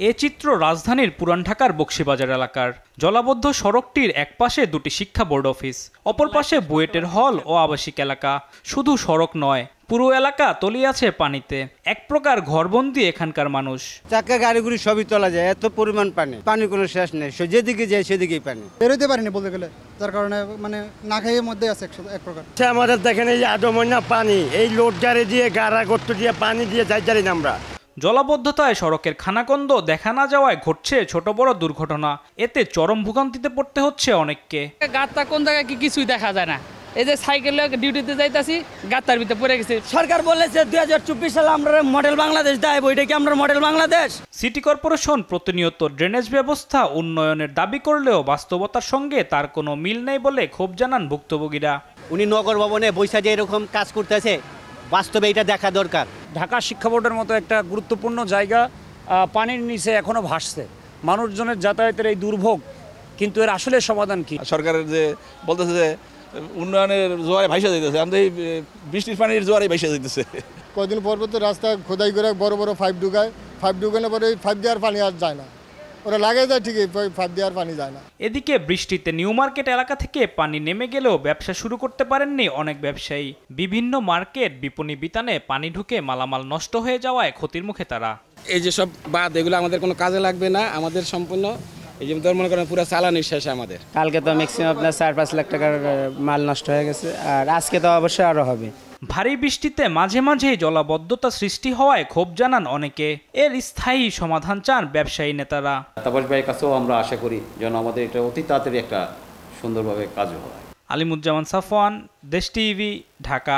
এ চিত্র রাজধানীর পুরান ঢাকার বকশীবাজার এলাকার। জলাবদ্ধ সড়কটির এক পাশে দুটি শিক্ষা বোর্ড অফিস, অপর পাশে বুয়েটের হল ও আবাসিক এলাকা। শুধু সড়ক নয়, পুরো এলাকা তলিয়ে আছে পানিতে। এক প্রকার ঘরবন্দি এখানকার মানুষ। চাকা গাড়িগুলি সবই তোলা যায়, এত পরিমাণ পানি কোনো শেষ নেই, যেদিকে যায় সেদিকেই পানি। বেরোতে পারিনি বলতে গেলে, যার কারণে মানে না খাইয়ের মধ্যে আছে এক প্রকার। আমাদের দেখেন এই আদমনা পানি, এই লোড গাড়ি দিয়ে গাড়া গর্ত দিয়ে পানি দিয়ে যাই না আমরা। জলাবদ্ধতায় সড়কের খানাখন্দ দেখা না যাওয়ায় ঘটছে ছোট বড় দুর্ঘটনা। এতে চরম ভোগান্তিতে পড়তে হচ্ছে অনেককে। গাতটা কোন জায়গায় কিছুই দেখা যায় না। এই যে সাইকেলে ডিউটিতে যাইতাছি, গাতার ভিতরে পড়ে গেছে। সরকার বলেছে 2024 সালে আমরা মডেল বাংলাদেশ দেয়, বইটা কি আমরা মডেল বাংলাদেশ? সিটি কর্পোরেশন প্রতিনিয়ত ড্রেনেজ ব্যবস্থা উন্নয়নের দাবি করলেও বাস্তবতার সঙ্গে তার কোনো মিল নেই বলে ক্ষোভ জানান ভুক্তভোগীরা। উনি নগর ভবনে বৈশা যে এরকম কাজ করতেছে, বাস্তবে এটা দেখা দরকার। ঢাকা শিক্ষা বোর্ডের মতো একটা গুরুত্বপূর্ণ জায়গা পানির নিচে এখনো ভাসছে। মানুষজনের যাতায়াতের এই দুর্ভোগ, কিন্তু এর আসলে সমাধান কি? সরকারের যে বলতেছে যে উন্নয়নের জোয়ারে ভাইসা যাইতেছে, আমাদের এই বৃষ্টির পানির জোয়ারে ভাইসা যাইতেছে। কদিন পর তো রাস্তা খোদাই করে বড় বড় পাইপ ঢুকায়, পাইপ ঢুকানোর পরে পাইপ দেওয়ার পানি আর যায় না। ওরা লাগে যায় ঠিকই, পাইপ দেওয়ার পানি যায় না। এদিকে বৃষ্টিতে নিউ মার্কেট এলাকা থেকে পানি নেমে গেলেও ব্যবসা শুরু করতে পারেননি অনেক ব্যবসায়ী। বিভিন্ন মার্কেট বিপণী বিতানে পানি ঢুকে মালামাল নষ্ট হয়ে যাওয়ায় ক্ষতির মুখে তারা। এই যে সব বাদ, এগুলো আমাদের কোনো কাজে লাগবে না, আমাদের সম্পূর্ণ এই যে মনে করেন পুরো চালানি শেষ আমাদের। কালকে তো ম্যাক্সিমাম আপনার 4-5 লাখ টাকার মাল নষ্ট হয়ে গেছে, আর আজকে তো অবশ্যই আরো হবে। ভারী বৃষ্টিতে মাঝে মাঝেই জলাবদ্ধতা সৃষ্টি হওয়ায় ক্ষোভ জানান অনেকে। এর স্থায়ী সমাধান চান ব্যবসায়ী নেতারা। তাপস ভাইয়ের কাছেও আমরা আশা করি যেন আমাদের এটা অতি তাড়াতাড়ি একটা সুন্দরভাবে কাজ হয়। আলিমুজ্জামান সাফওয়ান, দেশ টিভি, ঢাকা।